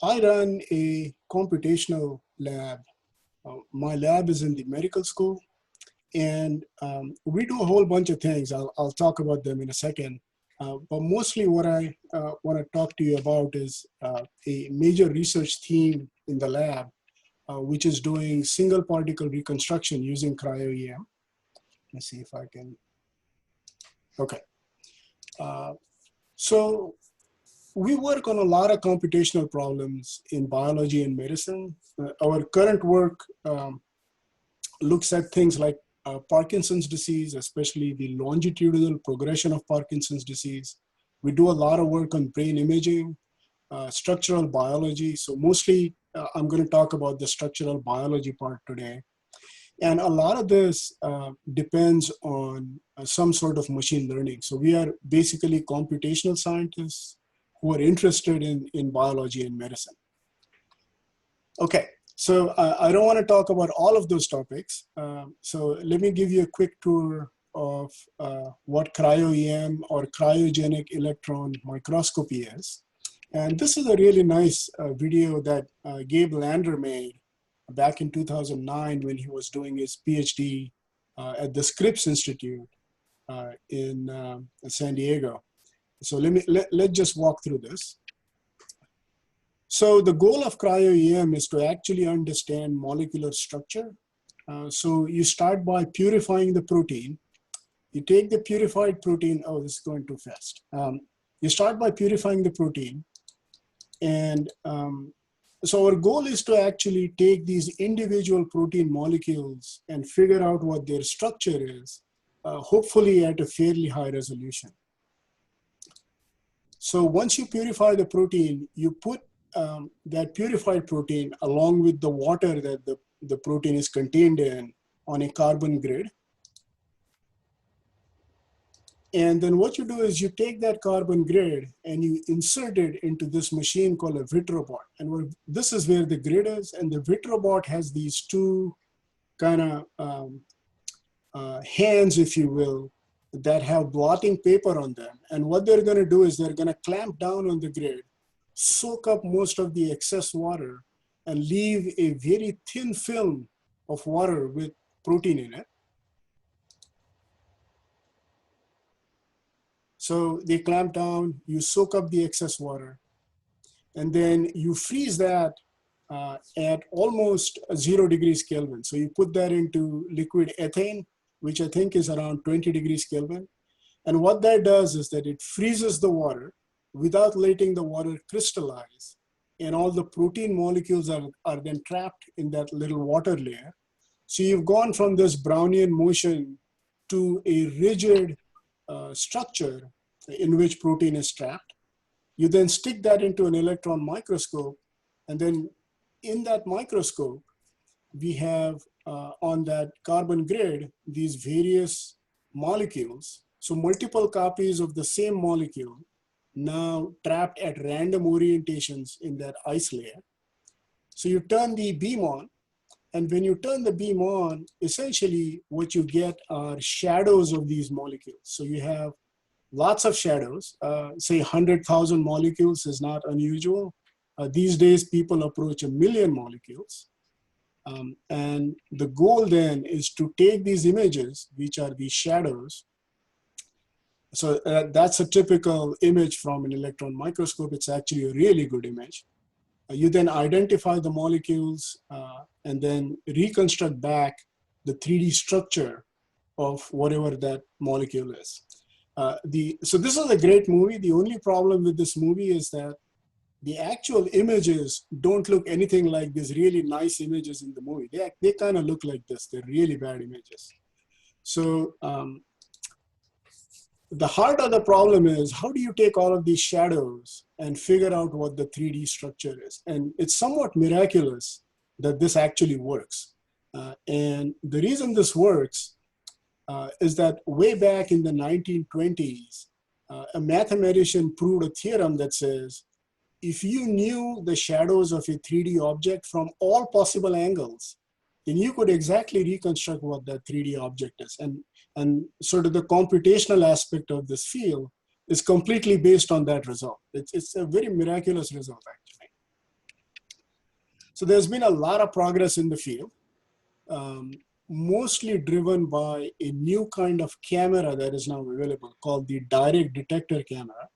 I run a computational lab. My lab is in the medical school, and we do a whole bunch of things. I'll talk about them in a second. But mostly what I want to talk to you about is a major research theme in the lab, which is doing single particle reconstruction using cryo-EM. Let's see if I can, okay. So we work on a lot of computational problems in biology and medicine. Our current work looks at things like Parkinson's disease, especially the longitudinal progression of Parkinson's disease. We do a lot of work on brain imaging, structural biology. So mostly I'm going to talk about the structural biology part today. And a lot of this depends on some sort of machine learning. So we are basically computational scientists who are interested in biology and medicine. Okay, so I don't want to talk about all of those topics. So let me give you a quick tour of what cryo-EM or cryogenic electron microscopy is. And this is a really nice video that Gabe Lander made back in 2009 when he was doing his PhD at the Scripps Institute in San Diego. So let's just walk through this. So the goal of cryo-EM is to actually understand molecular structure. So you start by purifying the protein. You take the purified protein, oh, this is going too fast. You start by purifying the protein. And so our goal is to actually take these individual protein molecules and figure out what their structure is, hopefully at a fairly high resolution. So once you purify the protein, you put that purified protein along with the water that the protein is contained in on a carbon grid. And then what you do is you take that carbon grid and you insert it into this machine called a Vitrobot. And this is where the grid is. And the Vitrobot has these two kind of hands, if you will, that have blotting paper on them. And what they're going to do is they're going to clamp down on the grid, soak up most of the excess water, and leave a very thin film of water with protein in it. So they clamp down, you soak up the excess water, and then you freeze that at almost 0 degrees Kelvin. So you put that into liquid ethane, which I think is around 20 degrees Kelvin. And what that does is that it freezes the water without letting the water crystallize. And all the protein molecules are then trapped in that little water layer. So you've gone from this Brownian motion to a rigid structure in which protein is trapped. You then stick that into an electron microscope, and then in that microscope, we have on that carbon grid these various molecules. So multiple copies of the same molecule now trapped at random orientations in that ice layer. So you turn the beam on, and when you turn the beam on, essentially what you get are shadows of these molecules. So you have lots of shadows. Say 100,000 molecules is not unusual. These days, people approach 1 million molecules. And the goal then is to take these images, which are these shadows. So that's a typical image from an electron microscope. It's actually a really good image. You then identify the molecules and then reconstruct back the 3D structure of whatever that molecule is. So this is a great movie. The only problem with this movie is that the actual images don't look anything like these really nice images in the movie. They kind of look like this. They're really bad images. So the heart of the problem is, how do you take all of these shadows and figure out what the 3D structure is? And it's somewhat miraculous that this actually works. And the reason this works is that way back in the 1920s, a mathematician proved a theorem that says, if you knew the shadows of a 3D object from all possible angles, then you could exactly reconstruct what that 3D object is. And sort of the computational aspect of this field is completely based on that result. It's a very miraculous result, actually. So there's been a lot of progress in the field, um, mostly driven by a new kind of camera that is now available called the direct detector camera.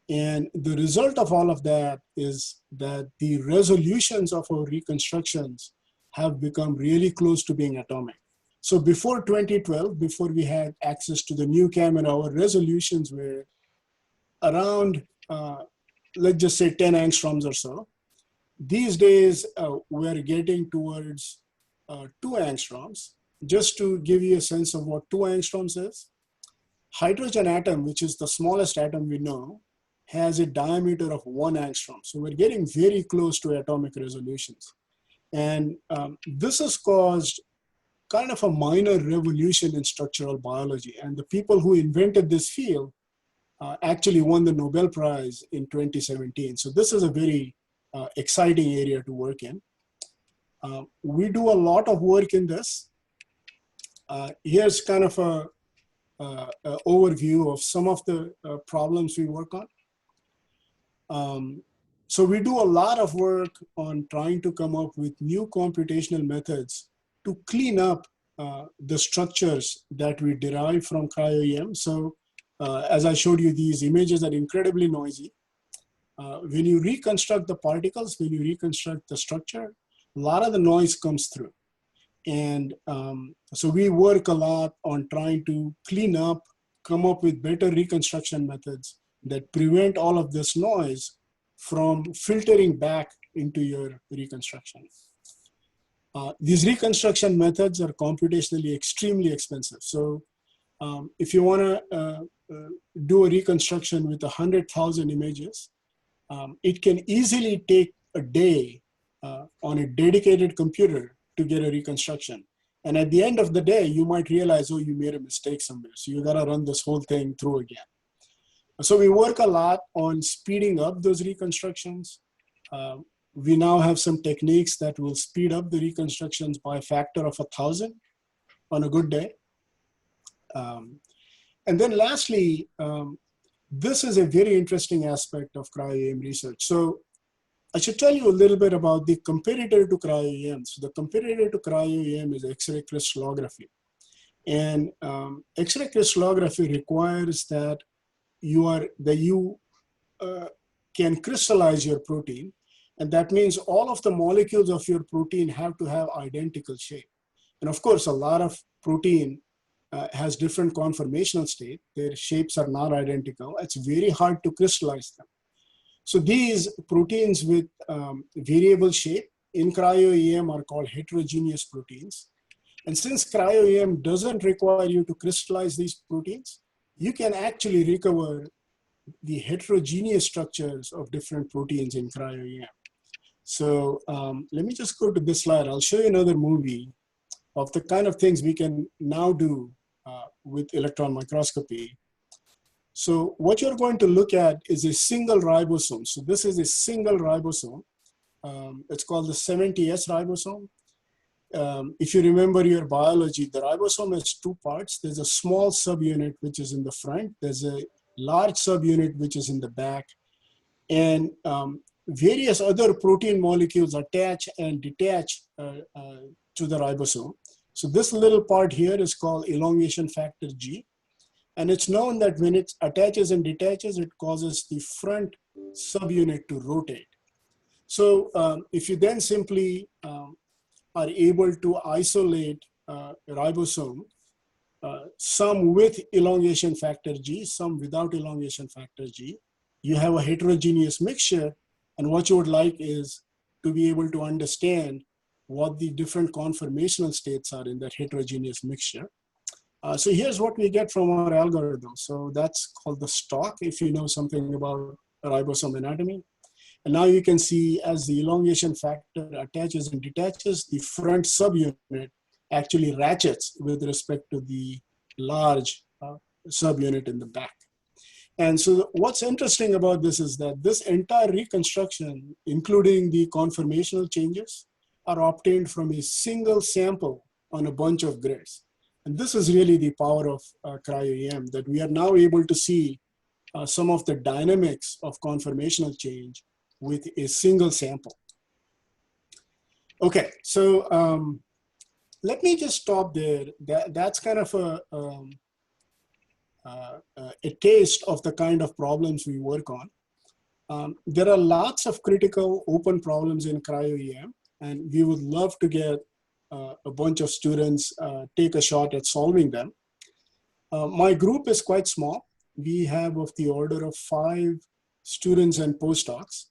And the result of all of that is that the resolutions of our reconstructions have become really close to being atomic. So before 2012, before we had access to the new camera, our resolutions were around, let's just say 10 angstroms or so. These days, we're getting towards 2 angstroms. Just to give you a sense of what 2 angstroms is, hydrogen atom, which is the smallest atom we know, has a diameter of 1 angstrom. So we're getting very close to atomic resolutions. And this has caused kind of a minor revolution in structural biology. And the people who invented this field actually won the Nobel Prize in 2017. So this is a very exciting area to work in. We do a lot of work in this. Here's kind of a overview of some of the problems we work on. So we do a lot of work on trying to come up with new computational methods to clean up the structures that we derive from cryo-EM. So as I showed you, these images are incredibly noisy. When you reconstruct the particles, when you reconstruct the structure, a lot of the noise comes through. And so we work a lot on trying to clean up, come up with better reconstruction methods that prevent all of this noise from filtering back into your reconstruction. These reconstruction methods are computationally extremely expensive. So if you want to do a reconstruction with 100,000 images, it can easily take a day on a dedicated computer to get a reconstruction. And at the end of the day, you might realize, oh, you made a mistake somewhere. So you gotta run this whole thing through again. So we work a lot on speeding up those reconstructions. We now have some techniques that will speed up the reconstructions by a factor of 1,000 on a good day. And then lastly, this is a very interesting aspect of cryo-EM research. So I should tell you a little bit about the competitor to cryo-EM. So the competitor to cryo-EM is X-ray crystallography. And X-ray crystallography requires that you can crystallize your protein. And that means all of the molecules of your protein have to have identical shape. And of course, a lot of protein has different conformational state. Their shapes are not identical. It's very hard to crystallize them. So these proteins with variable shape in cryo-EM are called heterogeneous proteins. And since cryo-EM doesn't require you to crystallize these proteins, you can actually recover the heterogeneous structures of different proteins in cryo-EM. So let me just go to this slide. I'll show you another movie of the kind of things we can now do with electron microscopy. So what you're going to look at is a single ribosome. So this is a single ribosome. It's called the 70S ribosome. If you remember your biology, the ribosome has 2 parts. There's a small subunit, which is in the front. There's a large subunit, which is in the back. And various other protein molecules attach and detach to the ribosome. So this little part here is called elongation factor G. And it's known that when it attaches and detaches, it causes the front subunit to rotate. So if you then simply are able to isolate ribosome, some with elongation factor G, some without elongation factor G, you have a heterogeneous mixture. And what you would like is to be able to understand what the different conformational states are in that heterogeneous mixture. So here's what we get from our algorithm. So that's called the stalk, if you know something about ribosome anatomy. And now you can see as the elongation factor attaches and detaches, the front subunit actually ratchets with respect to the large subunit in the back. And so what's interesting about this is that this entire reconstruction, including the conformational changes, are obtained from a single sample on a bunch of grids. And this is really the power of cryo-EM, that we are now able to see some of the dynamics of conformational change with a single sample. Okay, so let me just stop there. That's kind of a taste of the kind of problems we work on. There are lots of critical open problems in cryo-EM, and we would love to get a bunch of students take a shot at solving them. My group is quite small. We have of the order of 5 students and postdocs,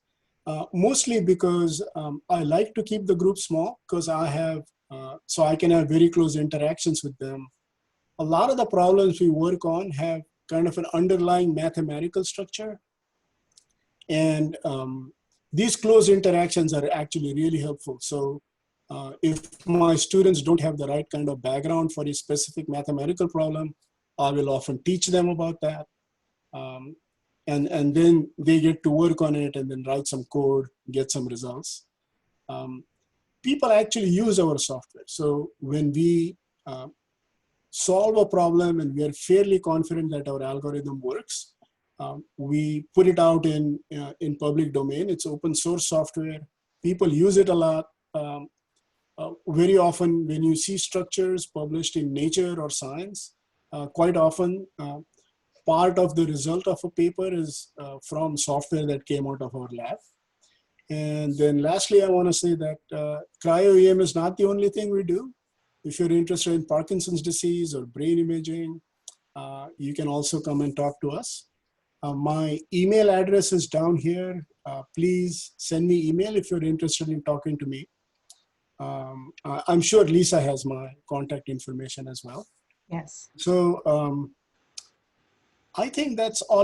mostly because I like to keep the group small because so I can have very close interactions with them. A lot of the problems we work on have kind of an underlying mathematical structure. And these close interactions are actually really helpful. So if my students don't have the right kind of background for a specific mathematical problem, I will often teach them about that. Um, and then they get to work on it and then write some code, get some results. Um, People actually use our software. So when we solve a problem and we are fairly confident that our algorithm works, we put it out in public domain. It's open source software. People use it a lot. Very often when you see structures published in Nature or Science, quite often part of the result of a paper is from software that came out of our lab. And then lastly, I want to say that cryo-EM is not the only thing we do. If you're interested in Parkinson's disease or brain imaging, you can also come and talk to us. My email address is down here. Please send me email if you're interested in talking to me. I'm sure Lisa has my contact information as well. Yes. So I think that's all